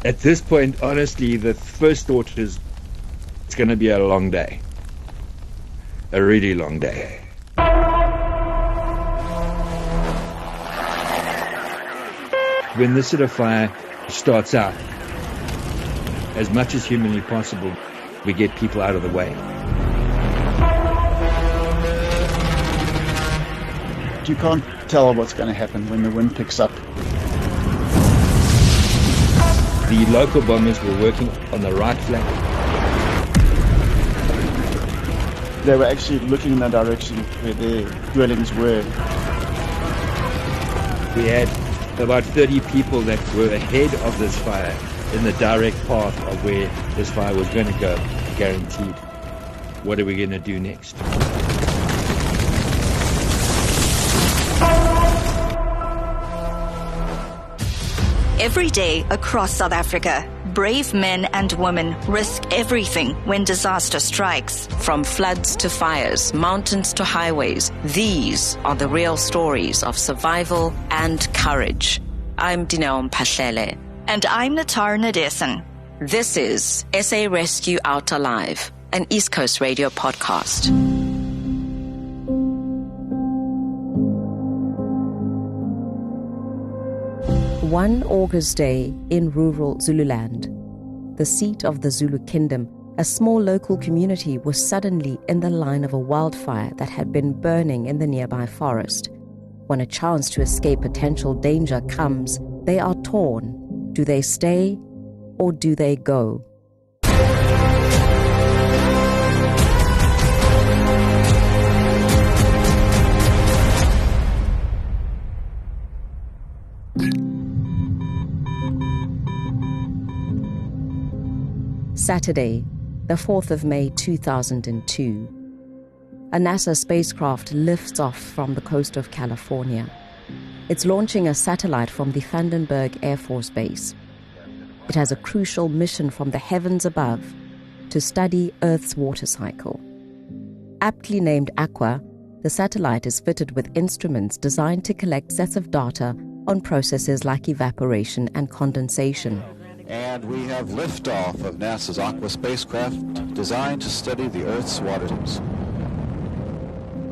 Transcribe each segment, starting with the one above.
At this point, honestly, the first thought is it's going to be a long day. A really long day. When this sort of fire starts out, as much as humanly possible, we get people out of the way. You can't tell what's going to happen when the wind picks up. The local bombers were working on the right flank. They were actually looking in the direction where their dwellings were. We had about 30 people that were ahead of this fire in the direct path of where this fire was going to go, guaranteed. What are we going to do next? Every day across South Africa, brave men and women risk everything when disaster strikes. From floods to fires, mountains to highways, these are the real stories of survival and courage. I'm Dineo Mphahlele. And I'm Natarah Nadesan. This is SA Rescue Out Alive, an East Coast Radio podcast. One August day in rural Zululand, the seat of the Zulu kingdom, a small local community was suddenly in the line of a wildfire that had been burning in the nearby forest. When a chance to escape potential danger comes, they are torn. Do they stay or do they go? Saturday, the 4th of May 2002. A NASA spacecraft lifts off from the coast of California. It's launching a satellite from the Vandenberg Air Force Base. It has a crucial mission from the heavens above to study Earth's water cycle. Aptly named Aqua, the satellite is fitted with instruments designed to collect sets of data on processes like evaporation and condensation. And we have liftoff of NASA's Aqua spacecraft designed to study the Earth's waters.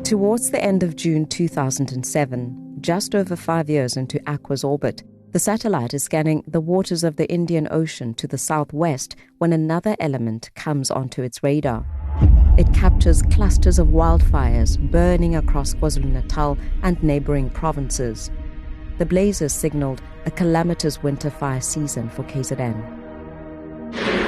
Towards the end of June 2007, just over 5 years into Aqua's orbit, the satellite is scanning the waters of the Indian Ocean to the southwest when another element comes onto its radar. It captures clusters of wildfires burning across KwaZulu-Natal and neighboring provinces. The blazes signaled a calamitous winter fire season for KZN.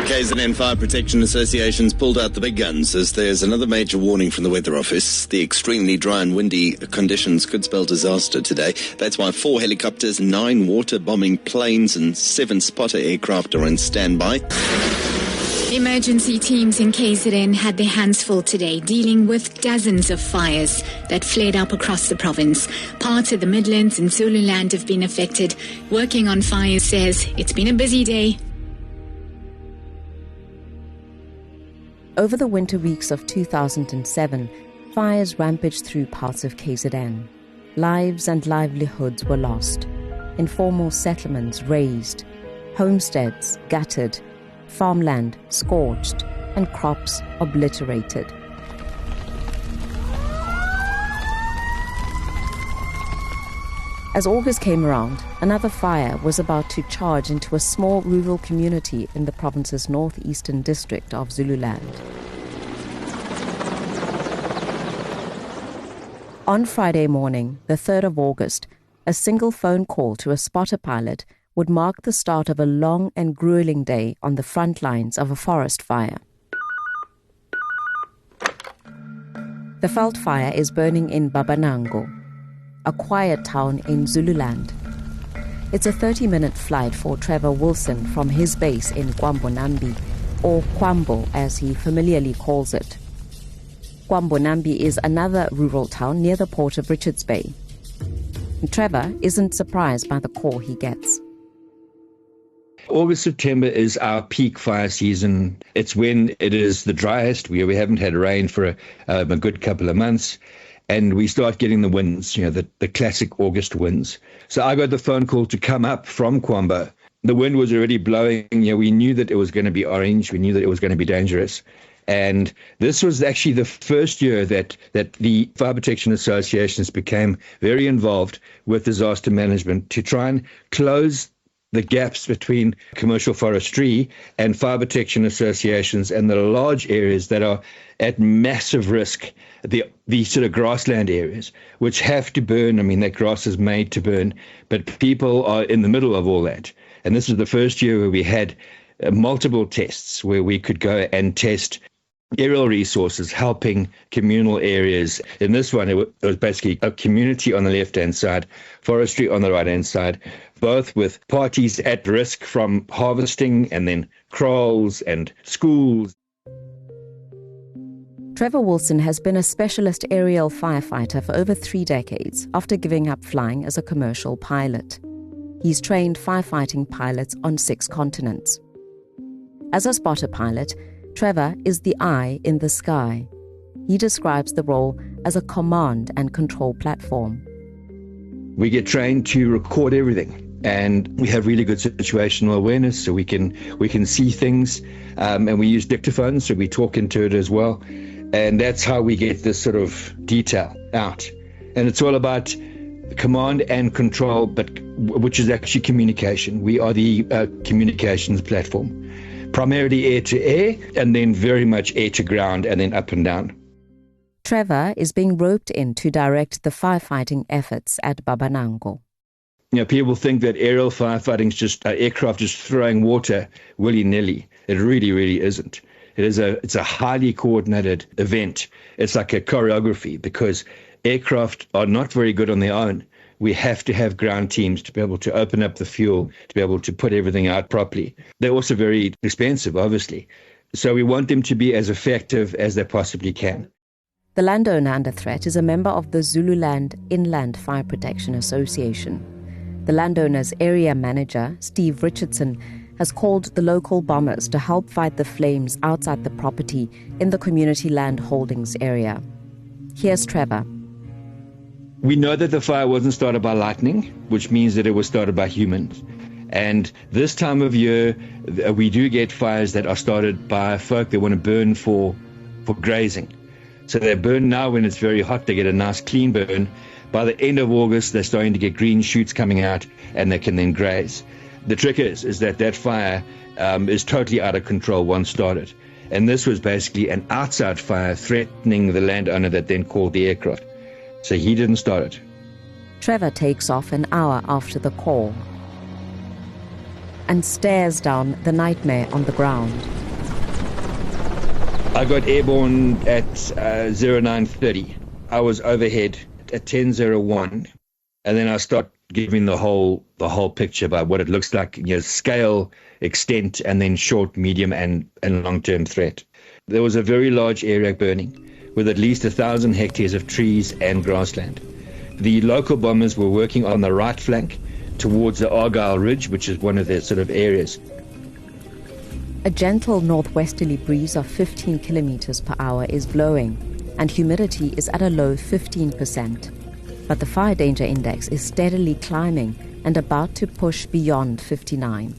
KZN Fire Protection Association's pulled out the big guns as there's another major warning from the Weather Office. The extremely dry and windy conditions could spell disaster today. That's why 4 helicopters, 9 water-bombing planes and 7 spotter aircraft are on standby. Emergency teams in KZN had their hands full today dealing with dozens of fires that flared up across the province. Parts of the Midlands and Zululand have been affected. Working on fires says it's been a busy day. Over the winter weeks of 2007, fires rampaged through parts of KZN. Lives and livelihoods were lost. Informal settlements razed. Homesteads gutted. Farmland scorched, and crops obliterated. As August came around, another fire was about to charge into a small rural community in the province's northeastern district of Zululand. On Friday morning, the 3rd of August, a single phone call to a spotter pilot would mark the start of a long and grueling day on the front lines of a forest fire. The veld fire is burning in Babanango, a quiet town in Zululand. It's a 30-minute flight for Trevor Wilson from his base in Kwambonambi, or Kwambo as he familiarly calls it. Kwambonambi is another rural town near the port of Richards Bay. And Trevor isn't surprised by the call he gets. August, September is our peak fire season. It's when it is the driest. We haven't had rain for a good couple of months. And we start getting the winds, the classic August winds. So I got the phone call to come up from Kwamba The wind was already blowing. We knew that it was going to be orange. We knew that it was going to be dangerous. And this was actually the first year that the Fire Protection Associations became very involved with disaster management to try and close the gaps between commercial forestry and fire protection associations and the large areas that are at massive risk, the sort of grassland areas, which have to burn. I mean, that grass is made to burn, but people are in the middle of all that. And this was the first year where we had multiple tests where we could go and test aerial resources, helping communal areas. In this one, it was basically a community on the left-hand side, forestry on the right-hand side, both with parties at risk from harvesting and then kraals and schools. Trevor Wilson has been a specialist aerial firefighter for over 3 decades after giving up flying as a commercial pilot. He's trained firefighting pilots on 6 continents. As a spotter pilot, Trevor is the eye in the sky. He describes the role as a command and control platform. We get trained to record everything, and we have really good situational awareness, so we can see things, and we use dictaphones, so we talk into it as well, and that's how we get this sort of detail out. And it's all about command and control, which is actually communication. We are the communications platform. Primarily air to air, and then very much air to ground, and then up and down. Trevor is being roped in to direct the firefighting efforts at Babanango. People think that aerial firefighting is just aircraft just throwing water willy-nilly. It really, really isn't. It's a highly coordinated event. It's like a choreography, because aircraft are not very good on their own. We have to have ground teams to be able to open up the fuel, to be able to put everything out properly. They're also very expensive, obviously. So we want them to be as effective as they possibly can. The landowner under threat is a member of the Zululand Inland Fire Protection Association. The landowner's area manager, Steve Richardson, has called the local bombers to help fight the flames outside the property in the community land holdings area. Here's Trevor. We know that the fire wasn't started by lightning, which means that it was started by humans. And this time of year, we do get fires that are started by folk that want to burn for grazing. So they burn now when it's very hot. They get a nice clean burn. By the end of August, they're starting to get green shoots coming out, and they can then graze. The trick is that fire is totally out of control once started. And this was basically an outside fire threatening the landowner that then called the aircraft. So he didn't start it. Trevor takes off an hour after the call and stares down the nightmare on the ground. I got airborne at 0930. I was overhead at 10:01, and then I start giving the whole picture about what it looks like, scale, extent, and then short, medium, and long-term threat. There was a very large area burning, with at least 1,000 hectares of trees and grassland. The local bombers were working on the right flank towards the Argyle Ridge, which is one of their sort of areas. A gentle northwesterly breeze of 15 kilometers per hour is blowing, and humidity is at a low 15%. But the fire danger index is steadily climbing and about to push beyond 59.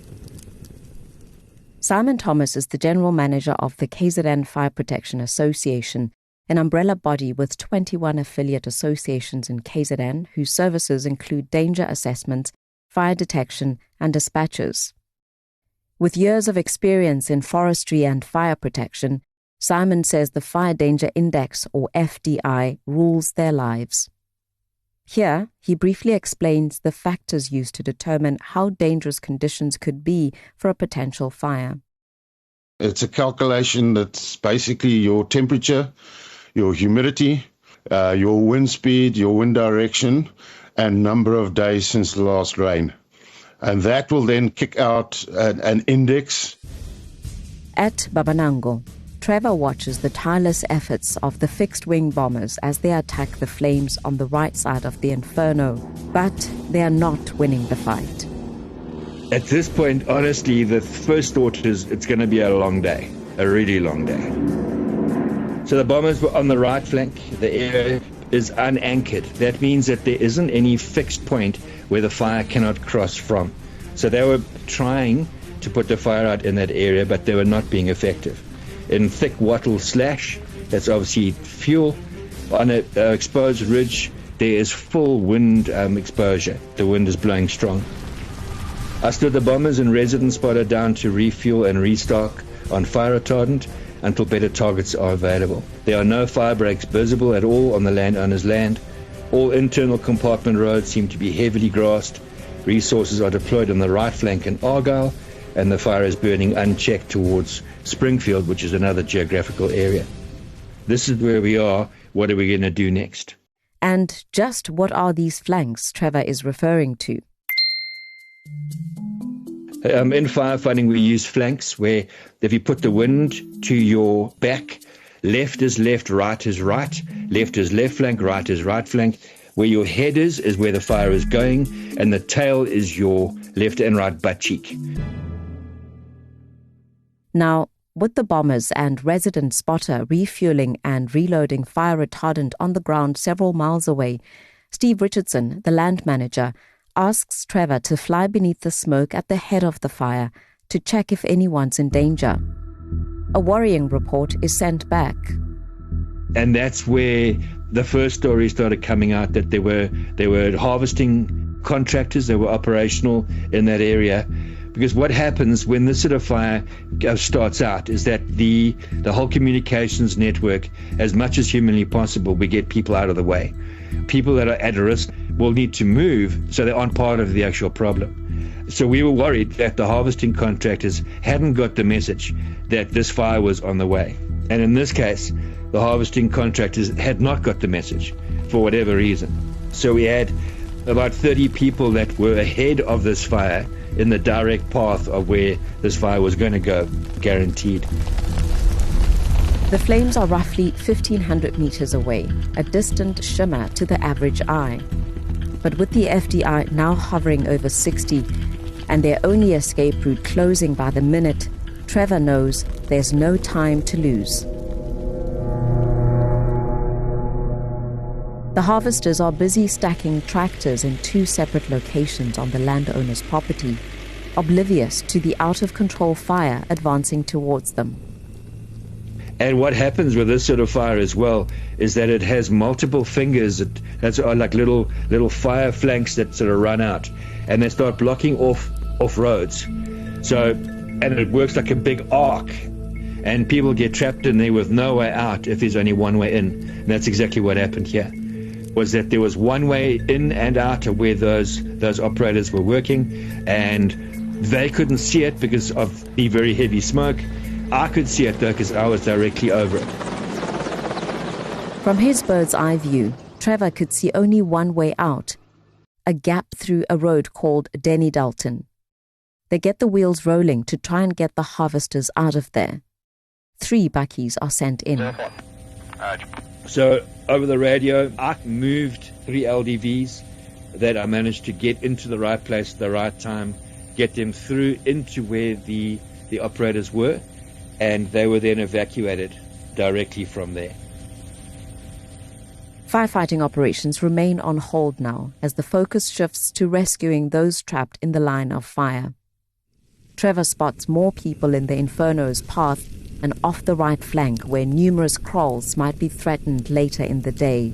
Simon Thomas is the general manager of the KZN Fire Protection Association, an umbrella body with 21 affiliate associations in KZN whose services include danger assessment, fire detection, and dispatches. With years of experience in forestry and fire protection, Simon says the Fire Danger Index, or FDI, rules their lives. Here, he briefly explains the factors used to determine how dangerous conditions could be for a potential fire. It's a calculation that's basically your temperature, your humidity, your wind speed, your wind direction, and number of days since the last rain. And that will then kick out an index. At Babanango, Trevor watches the tireless efforts of the fixed-wing bombers as they attack the flames on the right side of the inferno, but they are not winning the fight. At this point, honestly, the first thought is it's going to be a long day, a really long day. So the bombers were on the right flank. The area is unanchored. That means that there isn't any fixed point where the fire cannot cross from. So they were trying to put the fire out in that area, but they were not being effective. In thick wattle slash, that's obviously fuel. On an exposed ridge, there is full wind exposure. The wind is blowing strong. I stood the bombers and resident spotter down to refuel and restock on fire retardant until better targets are available. There are no fire breaks visible at all on the landowner's land. All internal compartment roads seem to be heavily grassed. Resources are deployed on the right flank in Argyle, and the fire is burning unchecked towards Springfield, which is another geographical area. This is where we are. What are we going to do next? And just what are these flanks Trevor is referring to? In firefighting, we use flanks where if you put the wind to your back, left is left, right is right, left is left flank, right is right flank. Where your head is where the fire is going, and the tail is your left and right butt cheek. Now, with the bombers and resident spotter refueling and reloading fire retardant on the ground several miles away, Steve Richardson, the land manager, asks Trevor to fly beneath the smoke at the head of the fire to check if anyone's in danger. A worrying report is sent back. And that's where the first story started coming out, that there were harvesting contractors that were operational in that area. Because what happens when this sort of fire starts out is that the whole communications network, as much as humanly possible, we get people out of the way. People that are at risk will need to move so they aren't part of the actual problem. So we were worried that the harvesting contractors hadn't got the message that this fire was on the way. And in this case, the harvesting contractors had not got the message for whatever reason. So we had about 30 people that were ahead of this fire in the direct path of where this fire was going to go, guaranteed. The flames are roughly 1,500 meters away, a distant shimmer to the average eye. But with the FDI now hovering over 60 and their only escape route closing by the minute, Trevor knows there's no time to lose. The harvesters are busy stacking tractors in 2 separate locations on the landowner's property, oblivious to the out-of-control fire advancing towards them. And what happens with this sort of fire as well is that it has multiple fingers that are like little fire flanks that sort of run out, and they start blocking off roads. So, and it works like a big arc, and people get trapped in there with no way out if there's only one way in. And that's exactly what happened here. Was that there was one way in and out of where those operators were working, and they couldn't see it because of the very heavy smoke. I could see it though because I was directly over it. From his bird's eye view, Trevor could see only one way out, a gap through a road called Denny Dalton. They get the wheels rolling to try and get the harvesters out of there. 3 bakkies are sent in. So over the radio, I moved 3 LDVs that I managed to get into the right place at the right time, get them through into where the operators were, and they were then evacuated directly from there. Firefighting operations remain on hold now as the focus shifts to rescuing those trapped in the line of fire. Trevor spots more people in the Inferno's path and off the right flank where numerous kraals might be threatened later in the day.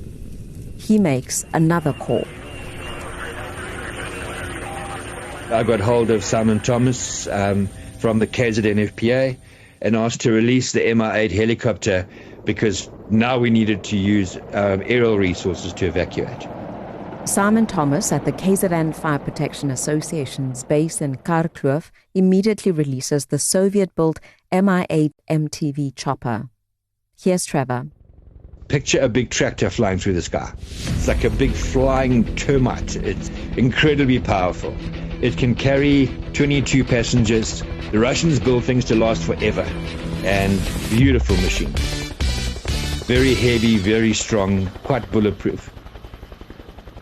He makes another call. I got hold of Simon Thomas from the KZN FPA and asked to release the MI8 helicopter because now we needed to use aerial resources to evacuate. Simon Thomas at the KZN Fire Protection Association's base in Karkloof immediately releases the Soviet-built Mi-8 MTV chopper. Here's Trevor. Picture a big tractor flying through the sky. It's like a big flying termite. It's incredibly powerful. It can carry 22 passengers. The Russians build things to last forever. And beautiful machine. Very heavy, very strong, quite bulletproof.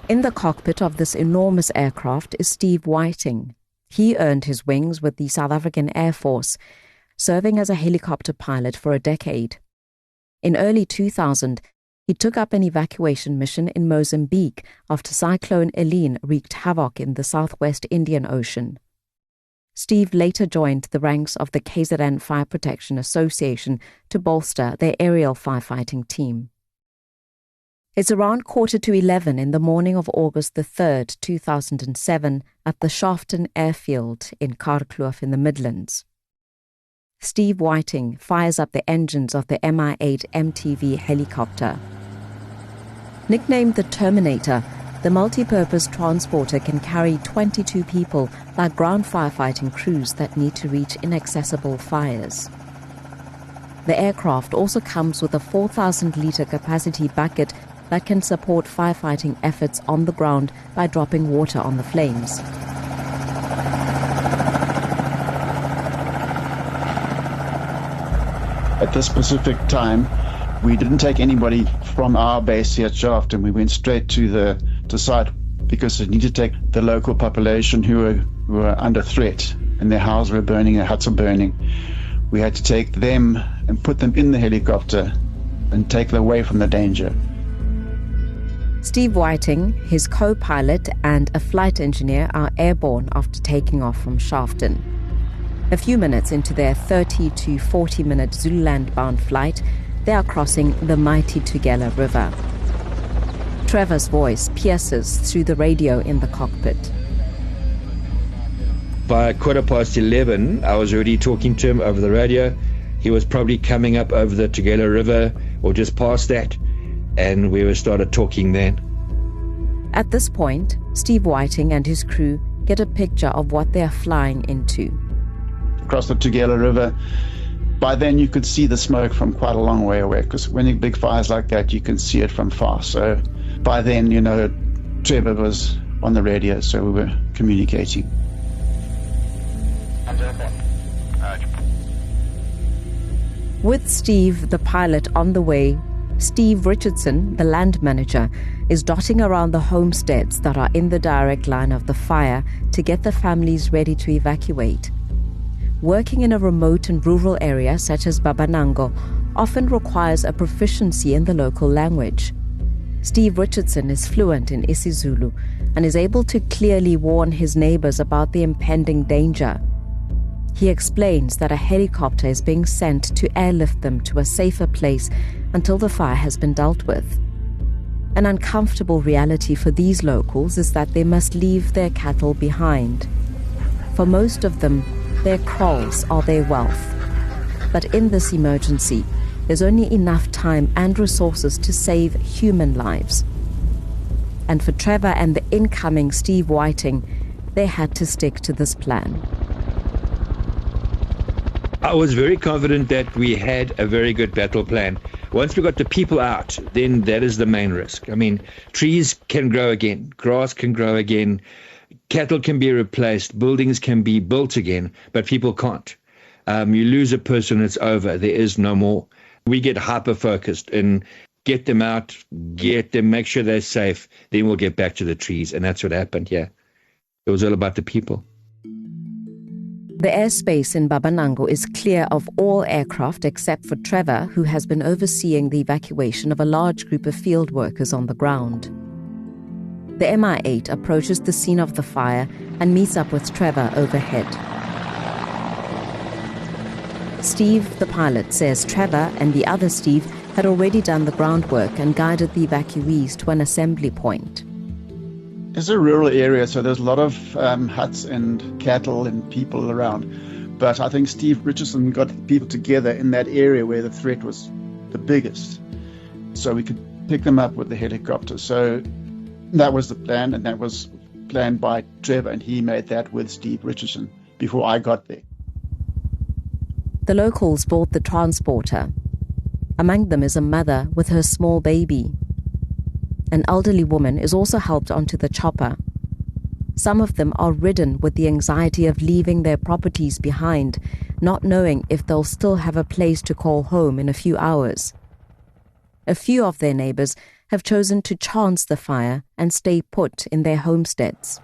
In the cockpit of this enormous aircraft is Steve Whiting. He earned his wings with the South African Air Force, serving as a helicopter pilot for a decade. In early 2000, he took up an evacuation mission in Mozambique after Cyclone Helene wreaked havoc in the southwest Indian Ocean. Steve later joined the ranks of the KZN Fire Protection Association to bolster their aerial firefighting team. It's around 11:15 in the morning of August the 3rd, 2007, at the Shafton Airfield in Carkloof in the Midlands. Steve Whiting fires up the engines of the Mi-8 MTV helicopter. Nicknamed the Terminator, the multi-purpose transporter can carry 22 people like ground firefighting crews that need to reach inaccessible fires. The aircraft also comes with a 4,000-litre capacity bucket that can support firefighting efforts on the ground by dropping water on the flames. At this specific time, we didn't take anybody from our base here at Shafton. We went straight to the site because we needed to take the local population who were under threat, and their houses were burning, their huts were burning. We had to take them and put them in the helicopter and take them away from the danger. Steve Whiting, his co-pilot and a flight engineer are airborne after taking off from Shafton. A few minutes into their 30 to 40-minute Zululand-bound flight, they are crossing the mighty Tugela River. Trevor's voice pierces through the radio in the cockpit. By 11:15, I was already talking to him over the radio. He was probably coming up over the Tugela River or just past that, and we started talking then. At this point, Steve Whiting and his crew get a picture of what they are flying into. Across the Tugela River, by then you could see the smoke from quite a long way away, because when you big fires like that, you can see it from far. So by then, Trevor was on the radio, so we were communicating. With Steve, the pilot, on the way, Steve Richardson, the land manager, is dotting around the homesteads that are in the direct line of the fire to get the families ready to evacuate. Working in a remote and rural area such as Babanango often requires a proficiency in the local language. Steve Richardson is fluent in isiZulu and is able to clearly warn his neighbors about the impending danger. He explains that a helicopter is being sent to airlift them to a safer place until the fire has been dealt with. An uncomfortable reality for these locals is that they must leave their cattle behind. For most of them, their kraals are their wealth. But in this emergency, there's only enough time and resources to save human lives. And for Trevor and the incoming Steve Whiting, they had to stick to this plan. I was very confident that we had a very good battle plan. Once we got the people out, then that is the main risk. I mean, trees can grow again, grass can grow again, cattle can be replaced, buildings can be built again, but people can't. You lose a person, it's over. There is no more. We get hyper-focused and get them out, get them, make sure they're safe, then we'll get back to the trees. And that's what happened here. It was all about the people. The airspace in Babanango is clear of all aircraft except for Trevor, who has been overseeing the evacuation of a large group of field workers on the ground. The Mi-8 approaches the scene of the fire and meets up with Trevor overhead. Steve, the pilot, says Trevor and the other Steve had already done the groundwork and guided the evacuees to an assembly point. It's a rural area, so there's a lot of huts and cattle and people around. But I think Steve Richardson got people together in that area where the threat was the biggest, so we could pick them up with the helicopter. So that was the plan, and that was planned by Trevor, and he made that with Steve Richardson before I got there. The locals board the transporter. Among them is a mother with her small baby. An elderly woman is also helped onto the chopper. Some of them are ridden with the anxiety of leaving their properties behind, not knowing if they'll still have a place to call home in a few hours. A few of their neighbors have chosen to chance the fire and stay put in their homesteads.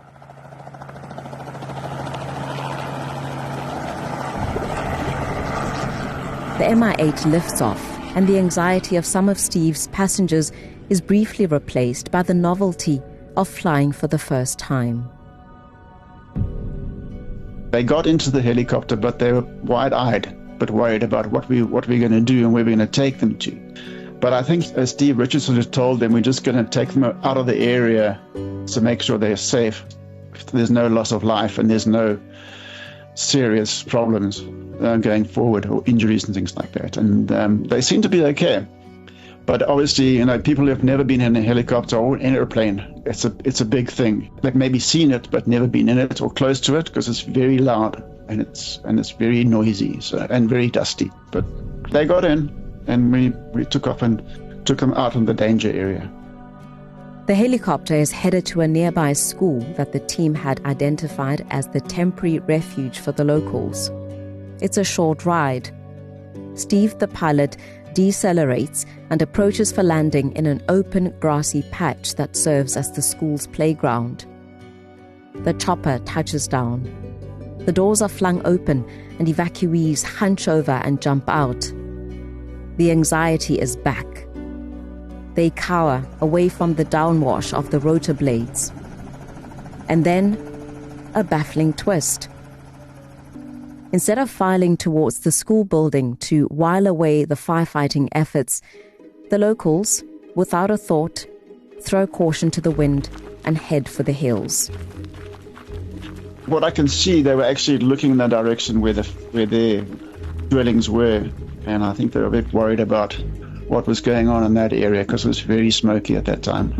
The Mi-8 lifts off, and the anxiety of some of Steve's passengers is briefly replaced by the novelty of flying for the first time. They got into the helicopter, but they were wide-eyed, but worried about what we're going to do and where we're going to take them to. But I think, as Steve Richardson has told them, we're just going to take them out of the area to make sure they're safe. There's no loss of life and there's no serious problems going forward, or injuries and things like that. And they seem to be okay. But obviously, people who have never been in a helicopter or an airplane, it's a big thing. They've maybe seen it, but never been in it or close to it, because it's very loud and it's very noisy, and very dusty. But they got in, and we took off and took them out of the danger area. The helicopter is headed to a nearby school that the team had identified as the temporary refuge for the locals. It's a short ride. Steve, the pilot, decelerates and approaches for landing in an open grassy patch that serves as the school's playground. The chopper touches down. The doors are flung open and evacuees hunch over and jump out. The anxiety is back. They cower away from the downwash of the rotor blades. And then, a baffling twist. Instead of filing towards the school building to while away the firefighting efforts, the locals, without a thought, throw caution to the wind and head for the hills. What I can see, they were actually looking in the direction where their dwellings were, and I think they were a bit worried about what was going on in that area, because it was very smoky at that time.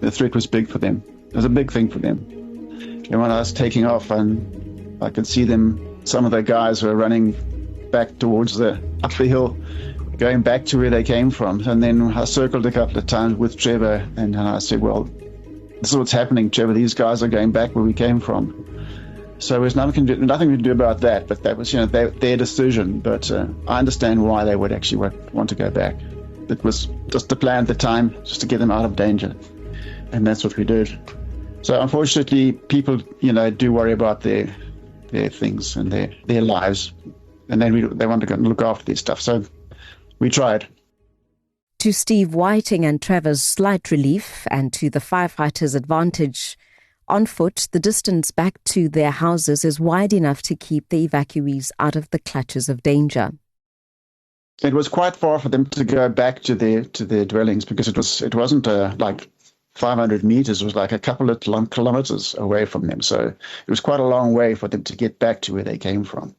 The threat was big for them. It was a big thing for them. And when I was taking off, and I could see them, some of the guys were running back towards up the hill, going back to where they came from. And then I circled a couple of times with Trevor, and I said, well, this is what's happening, Trevor. These guys are going back where we came from. So there's nothing to do about that, but that was their decision. But I understand why they would actually want to go back. It was just the plan at the time, just to get them out of danger. And that's what we did. So unfortunately, people, do worry about their things and their lives. And then they want to go and look after their stuff. So we tried. To Steve Whiting and Trevor's slight relief, and to the firefighters' advantage, on foot, the distance back to their houses is wide enough to keep the evacuees out of the clutches of danger. It was quite far for them to go back to their dwellings, because it wasn't like 500 meters. It was like a couple of kilometers away from them. So it was quite a long way for them to get back to where they came from,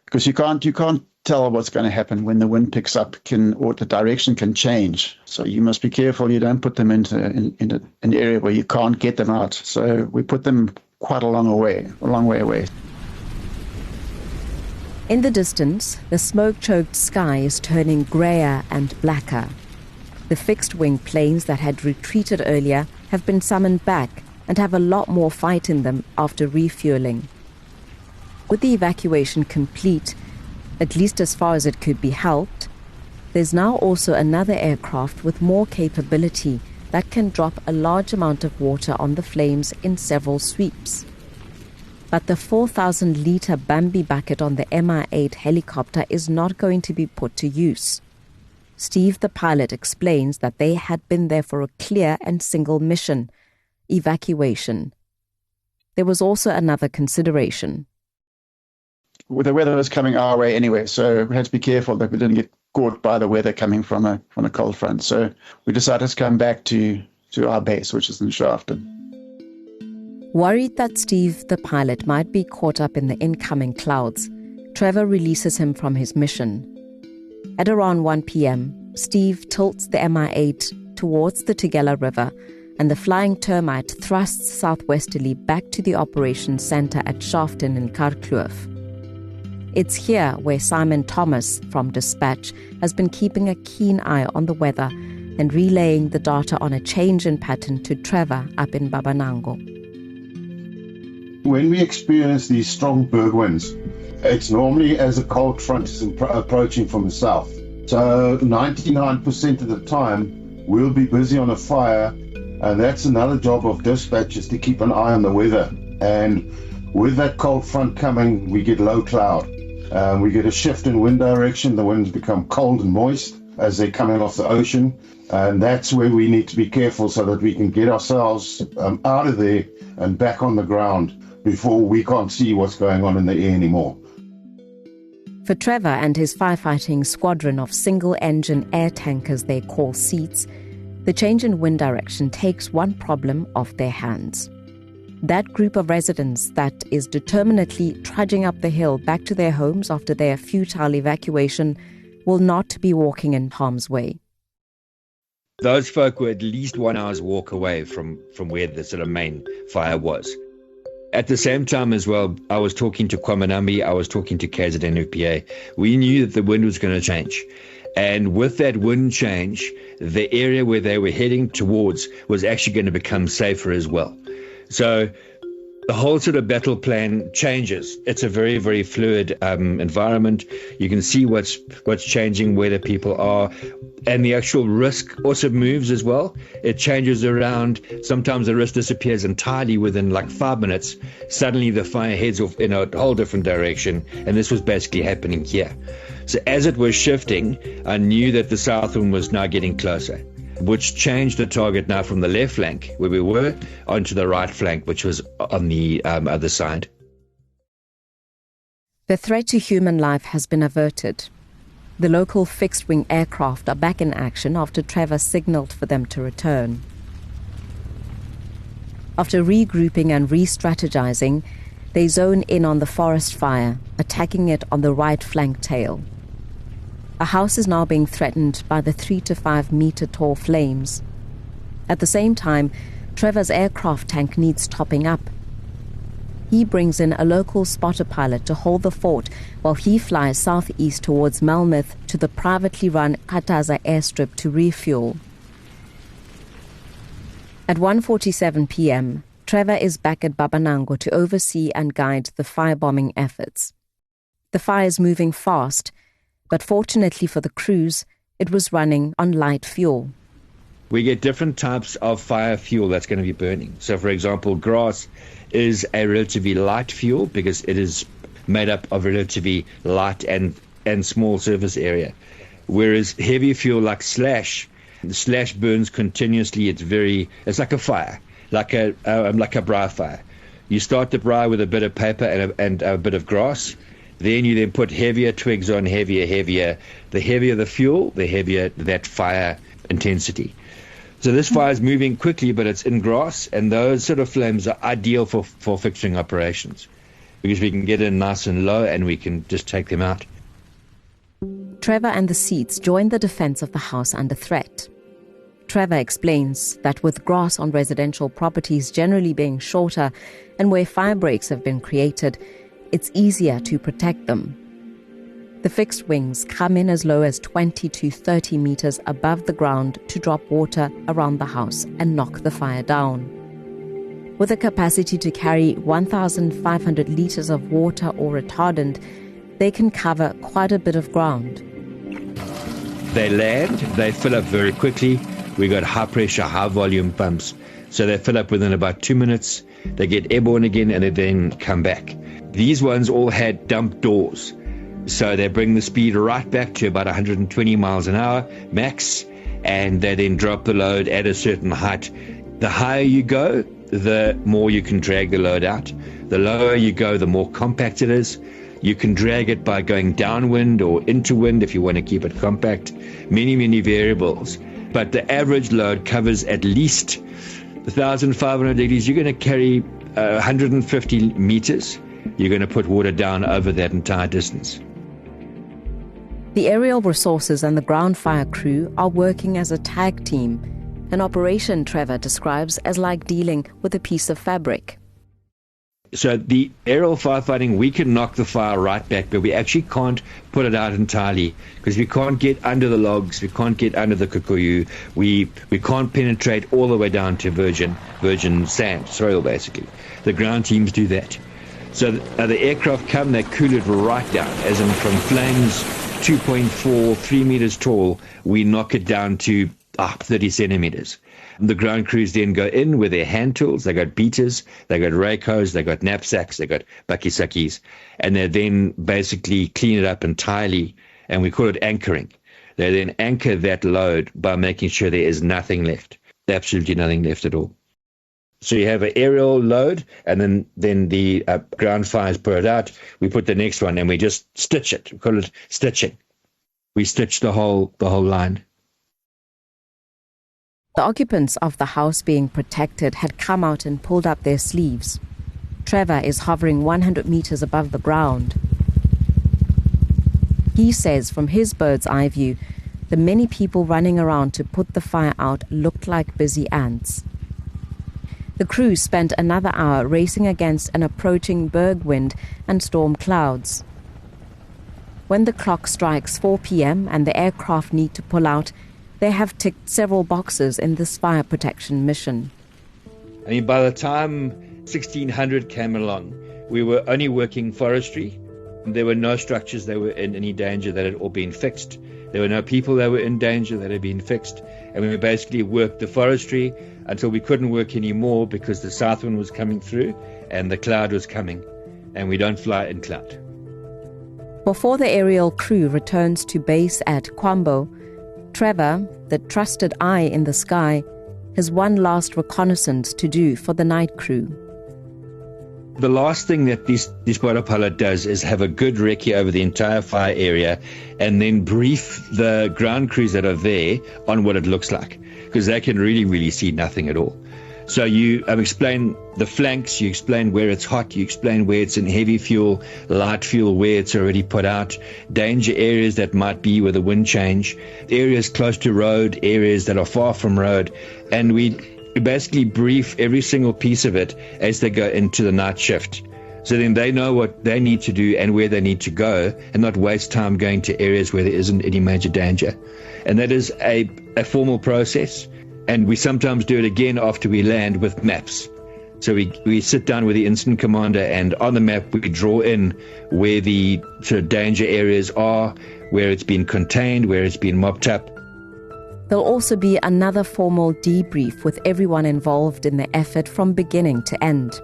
because you can't tell what's going to happen when the wind picks up, or the direction can change. So you must be careful you don't put them into an area where you can't get them out. So we put them quite a long way away. In the distance, the smoke-choked sky is turning greyer and blacker. The fixed-wing planes that had retreated earlier have been summoned back and have a lot more fight in them after refueling. With the evacuation complete, at least as far as it could be helped, there's now also another aircraft with more capability that can drop a large amount of water on the flames in several sweeps. But the 4,000-litre Bambi bucket on the Mi-8 helicopter is not going to be put to use. Steve, the pilot, explains that they had been there for a clear and single mission: evacuation. There was also another consideration. The weather was coming our way anyway, so we had to be careful that we didn't get caught by the weather coming from a cold front. So we decided to come back to our base, which is in Shafton. Worried that Steve, the pilot, might be caught up in the incoming clouds, Trevor releases him from his mission. At around 1 p.m, Steve tilts the Mi-8 towards the Tugela River, and the flying termite thrusts southwesterly back to the operations centre at Shafton in Karkloof. It's here where Simon Thomas from Dispatch has been keeping a keen eye on the weather and relaying the data on a change in pattern to Trevor up in Babanango. When we experience these strong berg winds, it's normally as a cold front is approaching from the south. So 99% of the time, we'll be busy on a fire, and that's another job of dispatchers to keep an eye on the weather. And with that cold front coming, we get low cloud. We get a shift in wind direction. The winds become cold and moist as they're coming off the ocean. And that's where we need to be careful so that we can get ourselves out of there and back on the ground. before we can't see what's going on in the air anymore. For Trevor and his firefighting squadron of single-engine air tankers they call seats, the change in wind direction takes one problem off their hands. That group of residents that is determinedly trudging up the hill back to their homes after their futile evacuation will not be walking in harm's way. Those folk were at least 1 hour's walk away from where the sort of main fire was. At the same time as well, I was talking to Kwamanambi, I was talking to KZN UPA. We knew that the wind was going to change. And with that wind change, the area where they were heading towards was actually going to become safer as well. So the whole sort of battle plan changes. It's a very, very fluid environment. You can see what's changing, where the people are, and the actual risk also moves as well. It changes around. Sometimes the risk disappears entirely within like 5 minutes. Suddenly the fire heads off in a whole different direction, and this was basically happening here. So as it was shifting, I knew that the south wind was now getting closer, which changed the target now from the left flank, where we were, onto the right flank, which was on the other side. The threat to human life has been averted. The local fixed-wing aircraft are back in action after Trevor signalled for them to return. After regrouping and re-strategizing, they zone in on the forest fire, attacking it on the right flank tail. A house is now being threatened by the 3 to 5 meter tall flames. At the same time, Trevor's aircraft tank needs topping up. He brings in a local spotter pilot to hold the fort while he flies southeast towards Melmouth to the privately run Kataza airstrip to refuel. At 1:47 p.m., Trevor is back at Babanango to oversee and guide the firebombing efforts. The fire is moving fast, but fortunately for the crews, it was running on light fuel. We get different types of fire fuel that's going to be burning. So, for example, grass is a relatively light fuel because it is made up of relatively light and small surface area. Whereas heavy fuel like slash burns continuously. It's like a fire, like a braai fire. You start the braai with a bit of paper and a bit of grass. Then you put heavier twigs on, heavier. The heavier the fuel, the heavier that fire intensity. So this fire is moving quickly, but it's in grass, and those sort of flames are ideal for fixturing operations because we can get in nice and low and we can just take them out. Trevor and the Seats join the defense of the house under threat. Trevor explains that with grass on residential properties generally being shorter and where fire breaks have been created, it's easier to protect them. The fixed wings come in as low as 20 to 30 meters above the ground to drop water around the house and knock the fire down. With a capacity to carry 1,500 liters of water or retardant, they can cover quite a bit of ground. They land, they fill up very quickly. We got high pressure, high volume pumps. So they fill up within about 2 minutes. They get airborne again and they then come back. These ones all had dump doors. So they bring the speed right back to about 120 miles an hour max, and they then drop the load at a certain height. The higher you go, the more you can drag the load out. The lower you go, the more compact it is. You can drag it by going downwind or into wind if you want to keep it compact. Many variables. But the average load covers at least 1,500 degrees. You're going to carry 150 meters. You're going to put water down over that entire distance. The aerial resources and the ground fire crew are working as a tag team, an operation Trevor describes as like dealing with a piece of fabric. So the aerial firefighting, we can knock the fire right back, but we actually can't put it out entirely because we can't get under the logs, we can't get under the kukuyu, we can't penetrate all the way down to virgin sand, soil basically. The ground teams do that. So the aircraft come, they cool it right down, as in from flames 2.4, 3 meters tall, we knock it down to 30 centimeters. The ground crews then go in with their hand tools. They got beaters, they got rakos, they got knapsacks, they got bakisakis, and they then basically clean it up entirely, and we call it anchoring. They then anchor that load by making sure there is nothing left, absolutely nothing left at all. So you have an aerial load, and then the ground fires put it out. We put the next one, and we just stitch it. We call it stitching. We stitch the whole line. The occupants of the house being protected had come out and pulled up their sleeves. Trevor is hovering 100 meters above the ground. He says from his bird's eye view, the many people running around to put the fire out looked like busy ants. The crew spent another hour racing against an approaching berg wind and storm clouds. When the clock strikes 4 p.m. and the aircraft need to pull out, they have ticked several boxes in this fire protection mission. I mean, by the time 1600 came along, we were only working forestry. There were no structures that were in any danger that had all been fixed. There were no people that were in danger that had been fixed. And we basically worked the forestry until we couldn't work anymore because the south wind was coming through and the cloud was coming. And we don't fly in cloud. Before the aerial crew returns to base at Kwambo, Trevor, the trusted eye in the sky, has one last reconnaissance to do for the night crew. The last thing that this pilot does is have a good recce over the entire fire area and then brief the ground crews that are there on what it looks like, because they can really see nothing at all. So you explain the flanks, you explain where it's hot, you explain where it's in heavy fuel, light fuel, where it's already put out, danger areas that might be with a wind change, areas close to road, areas that are far from road, and we basically brief every single piece of it as they go into the night shift. So then they know what they need to do and where they need to go and not waste time going to areas where there isn't any major danger. And that is a formal process. And we sometimes do it again after we land with maps. So we sit down with the incident commander, and on the map we draw in where the sort of danger areas are, where it's been contained, where it's been mopped up. There'll also be another formal debrief with everyone involved in the effort from beginning to end.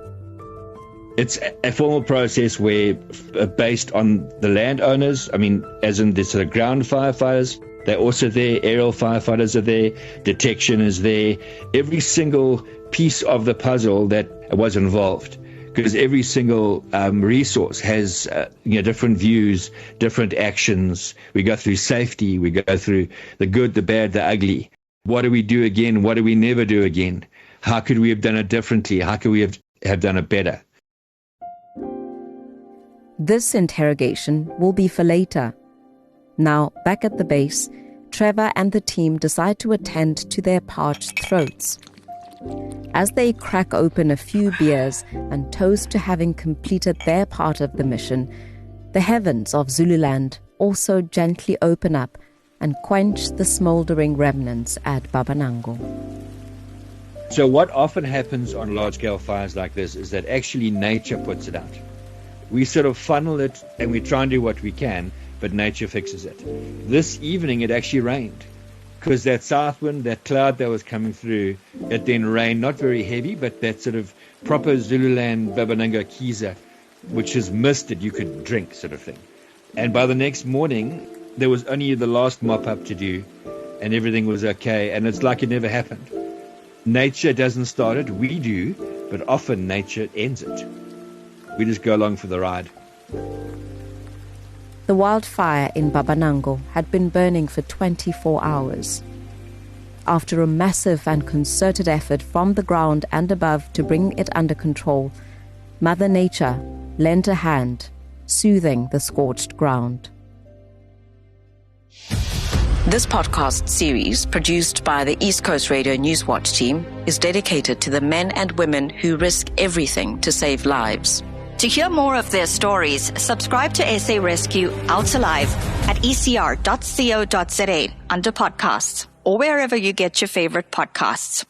It's a formal process where, based on the landowners, as in the sort of ground firefighters, they're also there, aerial firefighters are there, detection is there, every single piece of the puzzle that was involved. Because every single resource has different views, different actions. We go through safety, we go through the good, the bad, the ugly. What do we do again? What do we never do again? How could we have done it differently? How could we have done it better? This interrogation will be for later. Now, back at the base, Trevor and the team decide to attend to their parched throats. As they crack open a few beers and toast to having completed their part of the mission, the heavens of Zululand also gently open up and quench the smouldering remnants at Babanango. So what often happens on large-scale fires like this is that actually nature puts it out. We sort of funnel it and we try and do what we can, but nature fixes it. This evening it actually rained, because that south wind, that cloud that was coming through, it then rained, not very heavy, but that sort of proper Zululand Babanango Kiza, which is mist that you could drink sort of thing. And by the next morning, there was only the last mop-up to do, and everything was okay, and it's like it never happened. Nature doesn't start it, we do, but often nature ends it. We just go along for the ride. The wildfire in Babanango had been burning for 24 hours. After a massive and concerted effort from the ground and above to bring it under control, Mother Nature lent a hand, soothing the scorched ground. This podcast series, produced by the East Coast Radio Newswatch team, is dedicated to the men and women who risk everything to save lives. To hear more of their stories, subscribe to SA Rescue Out Alive at ecr.co.za under podcasts or wherever you get your favorite podcasts.